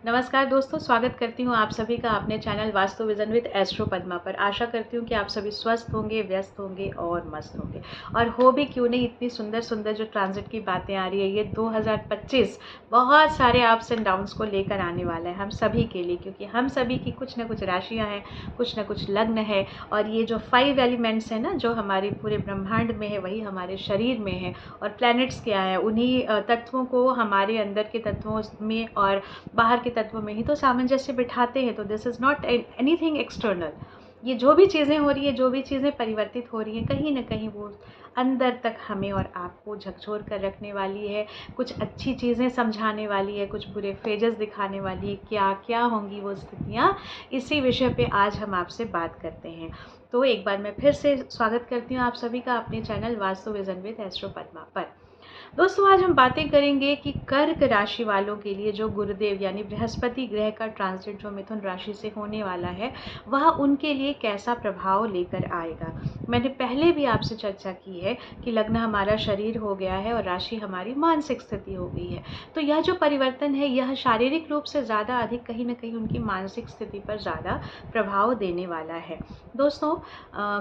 नमस्कार दोस्तों, स्वागत करती हूँ आप सभी का अपने channel vastu vision with astro Padma पर। आशा करती हूँ कि आप सभी स्वस्थ होंगे, व्यस्त होंगे और मस्त होंगे। और हो भी क्यों नहीं, इतनी सुंदर सुंदर जो ट्रांजिट की बातें आ रही है, ये 2025 बहुत सारे अप्स एंड डाउन्स को लेकर आने वाला है हम सभी के लिए, क्योंकि हम सभी की कुछ ना कुछ राशियाँ हैं, कुछ ना कुछ लग्न है। और ये जो 5 एलिमेंट्स हैं ना, जो हमारे पूरे ब्रह्मांड में है, वही हमारे शरीर में है। और प्लैनेट्स क्या है, उन्हीं तत्वों को हमारे अंदर के तत्वों में और बाहर के तत्वों में ही तो सामंजस्य बिठाते हैं। तो this is not anything external. ये जो भी चीज़ें हो रही है, जो भी चीज़ें परिवर्तित हो रही हैं, कहीं ना कहीं वो अंदर तक हमें और आपको झकझोर कर रखने वाली है। कुछ अच्छी चीज़ें समझाने वाली है, कुछ बुरे फेजेस दिखाने वाली है। क्या क्या होंगी वो स्थितियाँ, इसी विषय पे आज हम आपसे बात करते हैं। तो एक बार मैं फिर से स्वागत करती हूँ आप सभी का अपने channel vastu vision with astro Padma पर। दोस्तों, आज हम बातें करेंगे कि कर्क राशि वालों के लिए जो गुरुदेव यानी बृहस्पति ग्रह का ट्रांजिट जो मिथुन राशि से होने वाला है, वह उनके लिए कैसा प्रभाव लेकर आएगा। मैंने पहले भी आपसे चर्चा की है कि लग्न हमारा शरीर हो गया है और राशि हमारी मानसिक स्थिति हो गई है। तो यह जो परिवर्तन है, यह शारीरिक रूप से ज़्यादा अधिक कहीं ना कहीं उनकी मानसिक स्थिति पर ज़्यादा प्रभाव देने वाला है। दोस्तों,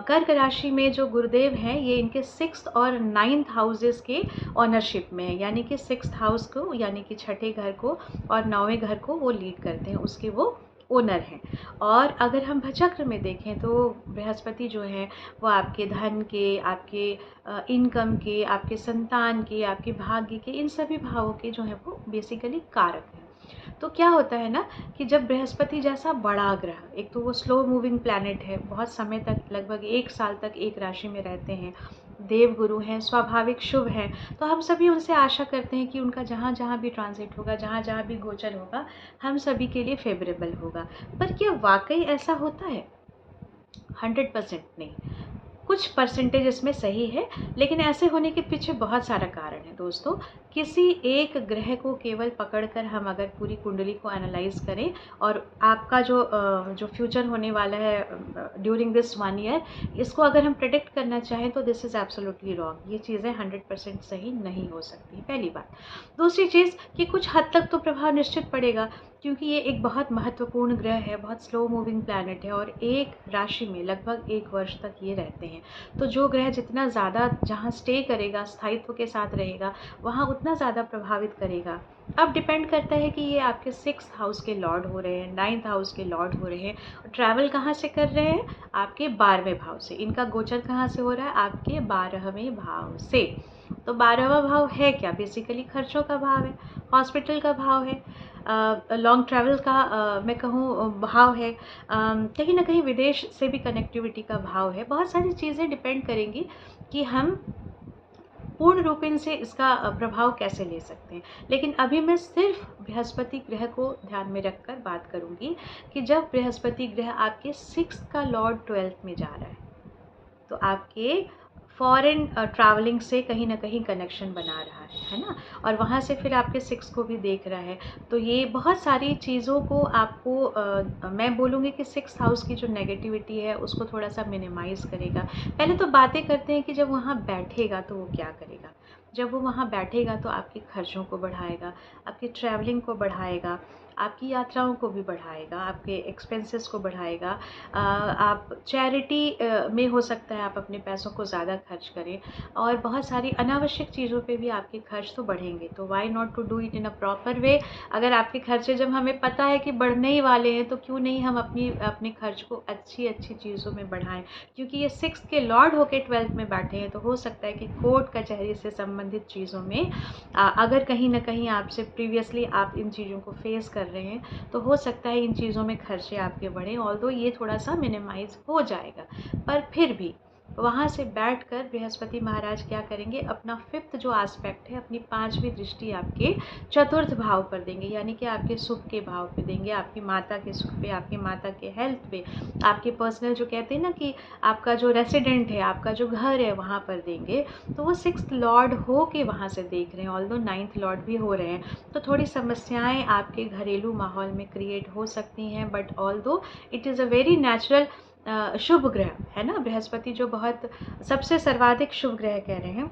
कर्क राशि में जो गुरुदेव हैं, ये इनके 6th और 9th हाउसेस के ऑनरशिप में है। यानी कि 6th हाउस को, यानी कि छठे घर को और 9वें घर को वो लीड करते हैं, उसके वो ओनर हैं। और अगर हम भचक्र में देखें तो बृहस्पति जो है वो आपके धन के, आपके इनकम के, आपके संतान के, आपके भाग्य के, इन सभी भावों के जो है वो बेसिकली कारक हैं। तो क्या होता है ना कि जब बृहस्पति जैसा बड़ा ग्रह, एक तो वो स्लो मूविंग प्लैनेट है, बहुत समय तक, लगभग 1 साल तक एक राशि में रहते हैं, देव गुरु हैं, स्वाभाविक शुभ हैं, तो हम सभी उनसे आशा करते हैं कि उनका जहाँ जहाँ भी ट्रांजिट होगा, जहाँ जहाँ भी गोचर होगा, हम सभी के लिए फेवरेबल होगा। पर क्या वाकई ऐसा होता है? 100% नहीं। कुछ परसेंटेज इसमें सही है, लेकिन ऐसे होने के पीछे बहुत सारा कारण है दोस्तों। किसी एक ग्रह को केवल पकड़कर हम अगर पूरी कुंडली को एनालाइज करें और आपका जो फ्यूचर होने वाला है ड्यूरिंग दिस 1 ईयर, इसको अगर हम प्रेडिक्ट करना चाहें तो दिस इज़ एब्सोल्युटली रॉन्ग। ये चीज़ें 100% सही नहीं हो सकती, पहली बात। दूसरी चीज़ कि कुछ हद तक तो प्रभाव निश्चित पड़ेगा, क्योंकि ये एक बहुत महत्वपूर्ण ग्रह है, बहुत स्लो मूविंग प्लैनेट है और एक राशि में लगभग 1 वर्ष तक ये रहते हैं। तो जो ग्रह जितना ज़्यादा जहाँ स्टे करेगा, स्थायित्व के साथ रहेगा, वहाँ उतना ज़्यादा प्रभावित करेगा। अब डिपेंड करता है कि ये आपके 6th हाउस के लॉर्ड हो रहे हैं, 9th हाउस के लॉर्ड हो रहे हैं, और ट्रैवल कहाँ से कर रहे हैं? आपके 12वें भाव से। इनका गोचर कहाँ से हो रहा है? आपके 12वें भाव से। तो 12वां भाव है क्या? बेसिकली खर्चों का भाव है, हॉस्पिटल का भाव है, लॉन्ग ट्रैवल का मैं कहूँ भाव है, कहीं ना कहीं विदेश से भी कनेक्टिविटी का भाव है। बहुत सारी चीज़ें डिपेंड करेंगी कि हम पूर्ण रूपेण से इसका प्रभाव कैसे ले सकते हैं। लेकिन अभी मैं सिर्फ बृहस्पति ग्रह को ध्यान में रखकर बात करूंगी कि जब बृहस्पति ग्रह आपके 6th का लॉर्ड 12th में जा रहा है, तो आपके फॉरेन ट्रैवलिंग से कहीं ना कहीं कनेक्शन बना रहा है ना। और वहाँ से फिर आपके 6 को भी देख रहा है। तो ये बहुत सारी चीज़ों को आपको मैं बोलूँगी कि 6th हाउस की जो नेगेटिविटी है उसको थोड़ा सा मिनिमाइज़ करेगा। पहले तो बातें करते हैं कि जब वहाँ बैठेगा तो वो क्या करेगा। जब वो वहाँ बैठेगा तो आपके खर्चों को बढ़ाएगा, आपकी ट्रैवलिंग को बढ़ाएगा, आपकी यात्राओं को भी बढ़ाएगा, आपके एक्सपेंसेस को बढ़ाएगा। आप चैरिटी में हो सकता है आप अपने पैसों को ज़्यादा खर्च करें, और बहुत सारी अनावश्यक चीज़ों पे भी आपके खर्च तो बढ़ेंगे। तो why not to do it in a proper way. अगर आपके खर्चे जब हमें पता है कि बढ़ने ही वाले हैं, तो क्यों नहीं हम अपने खर्च को अच्छी अच्छी चीज़ों में बढ़ाएं। क्योंकि ये 6th के लॉर्ड होके 12th में बैठे हैं, तो हो सकता है कि कोर्ट कचहरी से संबंधित चीज़ों में अगर कहीं ना कहीं आपसे प्रीवियसली आप इन चीज़ों को फेस कर रहे हैं, तो हो सकता है इन चीज़ों में खर्चे आपके बढ़ें। ऑल्दो ये थोड़ा सा मिनिमाइज हो जाएगा, पर फिर भी वहाँ से बैठकर बृहस्पति महाराज क्या करेंगे? अपना 5th जो एस्पेक्ट है, अपनी 5वीं दृष्टि आपके 4th भाव पर देंगे, यानी कि आपके सुख के भाव पे देंगे, आपकी माता के सुख पे, आपकी माता के हेल्थ पे, आपके पर्सनल जो कहते हैं ना कि आपका जो रेसिडेंट है, आपका जो घर है, वहाँ पर देंगे। तो वो 6th लॉर्ड हो के वहाँ से देख रहे हैं, ऑल्दो 9th लॉर्ड भी हो रहे हैं। तो थोड़ी समस्याएं आपके घरेलू माहौल में क्रिएट हो सकती हैं, but although it is a very natural शुभ ग्रह है ना। बृहस्पति जो बहुत सबसे सर्वाधिक शुभ ग्रह कह रहे हैं,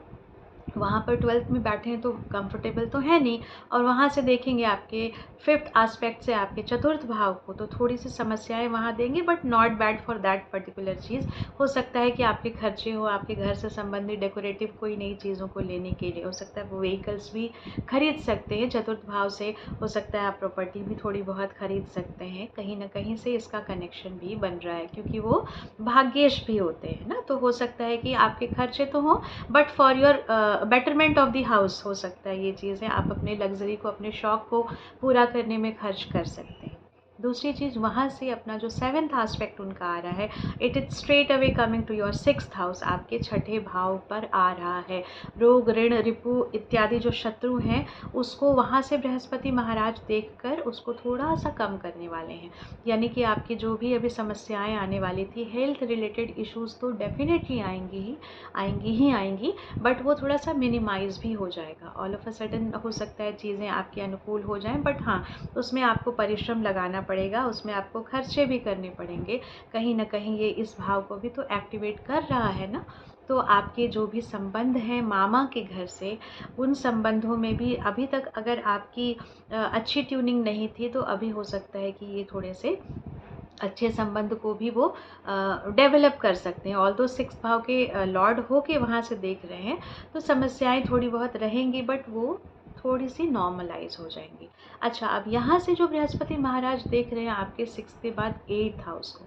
वहाँ पर 12th में बैठे हैं तो कंफर्टेबल तो है नहीं, और वहाँ से देखेंगे आपके 5th एस्पेक्ट से आपके चतुर्थ भाव को, तो थोड़ी सी समस्याएं वहाँ देंगे, but not bad for that particular चीज़। हो सकता है कि आपके खर्चे हो, आपके घर से संबंधित डेकोरेटिव कोई नई चीज़ों को लेने के लिए, हो सकता है वो व्हीकल्स भी खरीद सकते हैं चतुर्थ भाव से। हो सकता है आप प्रॉपर्टी भी थोड़ी बहुत खरीद सकते हैं, कहीं ना कहीं से इसका कनेक्शन भी बन रहा है, क्योंकि वो भाग्येश भी होते हैं ना। तो हो सकता है कि आपके खर्चे तो हों, but for your betterment of the house हो सकता है ये चीज़ें, आप अपने लग्जरी को, अपने शौक को पूरा करने में खर्च कर सकते हैं। दूसरी चीज़, वहाँ से अपना जो 7th एस्पेक्ट उनका आ रहा है, it is straight away coming to your 6th house, आपके छठे भाव पर आ रहा है। रोग, ऋण, रिपु इत्यादि जो शत्रु हैं, उसको वहाँ से बृहस्पति महाराज देखकर उसको थोड़ा सा कम करने वाले हैं। यानी कि आपकी जो भी अभी समस्याएं आने वाली थी, हेल्थ रिलेटेड इश्यूज तो डेफिनेटली आएंगी, बट वो थोड़ा सा मिनिमाइज भी हो जाएगा। ऑल ऑफ अ सडन हो सकता है चीज़ें आपके अनुकूल हो जाएं, बट हाँ, उसमें आपको परिश्रम लगाना पड़ेगा, उसमें आपको खर्चे भी करने पड़ेंगे। कहीं ना कहीं ये इस भाव को भी तो एक्टिवेट कर रहा है ना। तो आपके जो भी संबंध हैं मामा के घर से, उन संबंधों में भी अभी तक अगर आपकी अच्छी ट्यूनिंग नहीं थी, तो अभी हो सकता है कि ये थोड़े से अच्छे संबंध को भी वो डेवलप कर सकते हैं। ऑल दो 6th भाव के लॉर्ड हो के वहाँ से देख रहे हैं, तो समस्याएं थोड़ी बहुत रहेंगी, बट वो थोड़ी सी नॉर्मलाइज हो जाएंगी। अच्छा, अब यहाँ से जो बृहस्पति महाराज देख रहे हैं आपके 6th के बाद 8th हाउस को,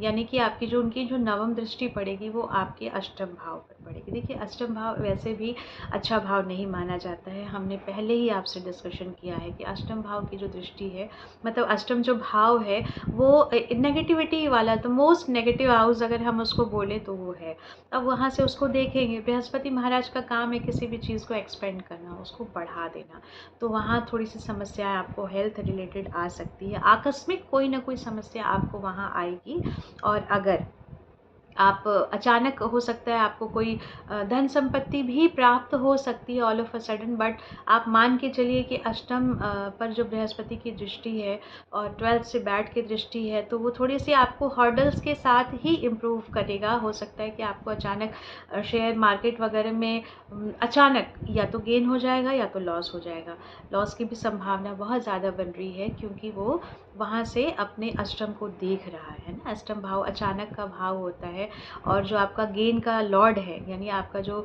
यानी कि आपकी जो उनकी जो नवम दृष्टि पड़ेगी वो आपके अष्टम भाव पर पड़ेगी। देखिए, अष्टम भाव वैसे भी अच्छा भाव नहीं माना जाता है, हमने पहले ही आपसे डिस्कशन किया है कि अष्टम भाव की जो दृष्टि है, मतलब अष्टम जो भाव है वो नेगेटिविटी वाला, तो मोस्ट नेगेटिव हाउस अगर हम उसको बोले तो वो है। अब वहाँ से उसको देखेंगे, बृहस्पति महाराज का काम है किसी भी चीज़ को एक्सपेंड करना, उसको बढ़ा देना, तो वहाँ थोड़ी सी समस्याएं आपको हेल्थ रिलेटेड आ सकती है। आकस्मिक कोई ना कोई समस्या आपको वहाँ आएगी, और अगर आप अचानक हो सकता है आपको कोई धन संपत्ति भी प्राप्त हो सकती है all of a sudden, but आप मान के चलिए कि अष्टम पर जो बृहस्पति की दृष्टि है और 12th से बैठ की दृष्टि है, तो वो थोड़ी सी आपको हर्डल्स के साथ ही इम्प्रूव करेगा। हो सकता है कि आपको अचानक शेयर मार्केट वगैरह में अचानक या तो गेन हो जाएगा या तो लॉस हो जाएगा। लॉस की भी संभावना बहुत ज़्यादा बन रही है, क्योंकि वो वहाँ से अपने अष्टम को देख रहा है ना। अष्टम भाव अचानक का भाव होता है, और जो आपका गेन का लॉर्ड है, यानी आपका जो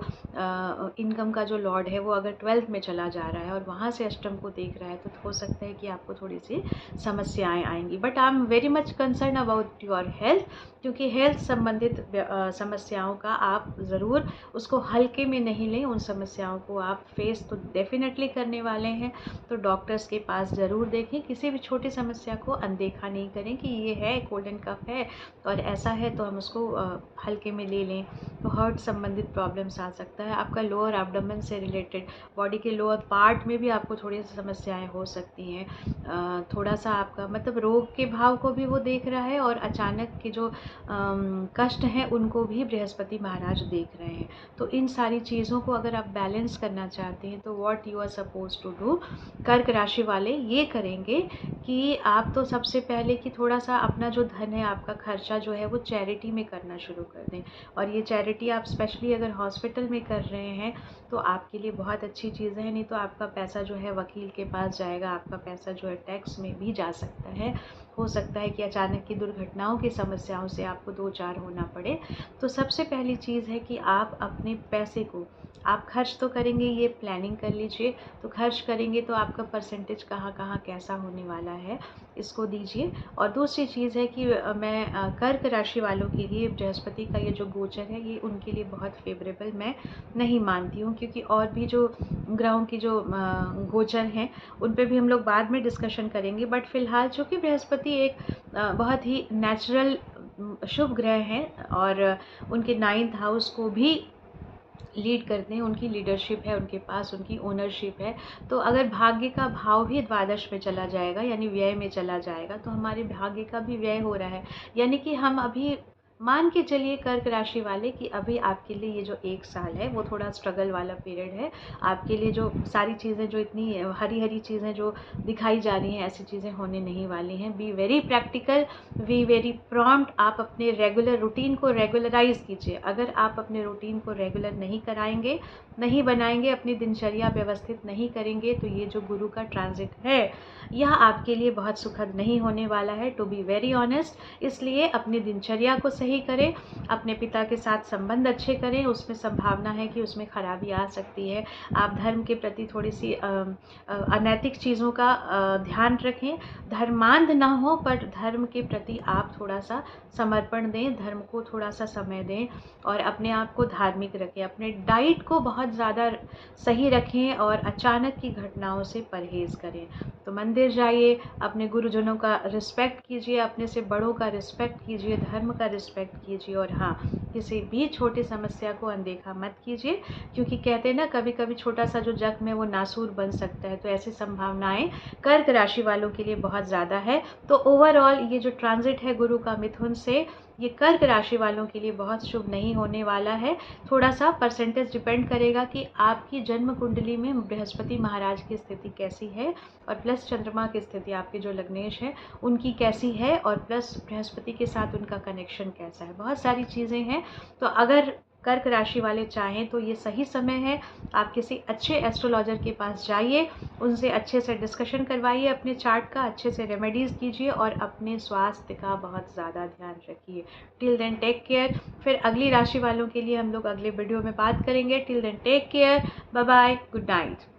इनकम का जो लॉर्ड है, वो अगर 12th में चला जा रहा है और वहाँ से अष्टम को देख रहा है, तो हो सकता है कि आपको थोड़ी सी समस्याएं आएंगी। But I am very much concern about your health, क्योंकि हेल्थ संबंधित समस्याओं का आप ज़रूर उसको हल्के में नहीं लें। उन समस्याओं को आप फेस तो डेफिनेटली करने वाले हैं, तो डॉक्टर्स के पास ज़रूर देखें। किसी भी छोटी समस्या को अनदेखा नहीं करें कि ये है कोल्डन कफ है और ऐसा है तो हम उसको हल्के में ले लें, तो हार्ट संबंधित प्रॉब्लम्स आ सकता है। आपका लोअर एब्डोमेन से रिलेटेड, बॉडी के लोअर पार्ट में भी आपको थोड़ी सी समस्याएं हो सकती हैं। थोड़ा सा आपका मतलब रोग के भाव को भी वो देख रहा है, और अचानक के जो कष्ट हैं उनको भी बृहस्पति महाराज देख रहे हैं। तो इन सारी चीज़ों को अगर आप बैलेंस करना चाहते हैं, तो what you are suppose to do, कर्क राशि वाले ये करेंगे कि आप तो सबसे पहले कि थोड़ा सा अपना जो धन है, आपका खर्चा जो है, वो चैरिटी में करना शुरू कर दें। और ये चैरिटी आप स्पेशली अगर हॉस्पिटल में कर रहे हैं तो आपके लिए बहुत अच्छी चीज़ है, नहीं तो आपका पैसा जो है वकील के पास जाएगा, आपका पैसा जो है टैक्स में भी जा सकता है। हो सकता है कि अचानक की दुर्घटनाओं की समस्याओं से आपको दो चार होना पड़े। तो सबसे पहली चीज़ है कि आप अपने पैसे को, आप खर्च तो करेंगे, ये प्लानिंग कर लीजिए, तो खर्च करेंगे तो आपका परसेंटेज कहाँ कहाँ कैसा होने वाला है, इसको दीजिए। और दूसरी चीज़ है कि मैं कर्क राशि वालों के लिए बृहस्पति का ये जो गोचर है, ये उनके लिए बहुत फेवरेबल मैं नहीं मानती हूँ, क्योंकि और भी जो ग्रहों की जो गोचर हैं उन पे भी हम लोग बाद में डिस्कशन करेंगे। बट फिलहाल चूँकि बृहस्पति एक बहुत ही नेचुरल शुभ ग्रह हैं, और उनके 9th हाउस को भी लीड करते हैं, उनकी लीडरशिप है उनके पास, उनकी ओनरशिप है। तो अगर भाग्य का भाव भी द्वादश में चला जाएगा, यानी व्यय में चला जाएगा, तो हमारे भाग्य का भी व्यय हो रहा है, यानी कि हम अभी मान के चलिए कर्क राशि वाले कि अभी आपके लिए ये जो 1 साल है वो थोड़ा स्ट्रगल वाला पीरियड है। आपके लिए जो सारी चीज़ें जो इतनी हरी-हरी चीज़ें जो दिखाई जा रही हैं, ऐसी चीज़ें होने नहीं वाली हैं। Be very practical, be very prompt. आप अपने रेगुलर रूटीन को रेगुलराइज़ कीजिए। अगर आप अपने रूटीन को रेगुलर नहीं कराएँगे, नहीं बनाएँगे, अपनी दिनचर्या व्यवस्थित नहीं करेंगे, तो ये जो गुरु का ट्रांज़िट है, यह आपके लिए बहुत सुखद नहीं होने वाला है, टू बी वेरी ऑनेस्ट। इसलिए अपनी दिनचर्या को सही करें, अपने पिता के साथ संबंध अच्छे करें, उसमें संभावना है कि उसमें खराबी आ सकती है। आप धर्म के प्रति थोड़ी-सी अनैतिक चीज़ों का ध्यान रखें। धर्मांध ना हो, पर धर्म के प्रति आप थोड़ा-सा समर्पण दें, धर्म को थोड़ा-सा समय दें और अपने आप को धार्मिक रखें। अपने डाइट को बहुत ज़्यादा सही रखें और अचानक की घटनाओं से परहेज़ करें। तो मंदिर जाइए, अपने गुरुजनों का रिस्पेक्ट कीजिए, अपने से बड़ों का रिस्पेक्ट कीजिए, धर्म का रिस्पेक्ट कीजिए और हाँ, किसी भी छोटी समस्या को अनदेखा मत कीजिए, क्योंकि कहते हैं ना, कभी-कभी छोटा-सा जो जख्म है वो नासूर बन सकता है। तो ऐसी संभावनाएँ कर्क राशि वालों के लिए बहुत ज़्यादा है। तो ओवरऑल ये जो ट्रांज़िट है गुरु का मिथुन से, ये कर्क राशि वालों के लिए बहुत शुभ नहीं होने वाला है। थोड़ा-सा परसेंटेज डिपेंड करेगा कि आपकी जन्म कुंडली में बृहस्पति महाराज की स्थिति कैसी है और प्लस चंद्रमा की स्थिति आपके जो लग्नेश हैं उनकी कैसी है और प्लस बृहस्पति के साथ उनका कनेक्शन कैसा है। बहुत सारी चीज़ें हैं। तो अगर कर्क राशि वाले चाहें तो ये सही समय है, आप किसी अच्छे एस्ट्रोलॉजर के पास जाइए, उनसे अच्छे से डिस्कशन करवाइए, अपने चार्ट का अच्छे से रेमेडीज़ कीजिए और अपने स्वास्थ्य का बहुत ज़्यादा ध्यान रखिए। Till then take care. फिर अगली राशि वालों के लिए हम लोग अगले वीडियो में बात करेंगे। Till then take care, bye bye, good night.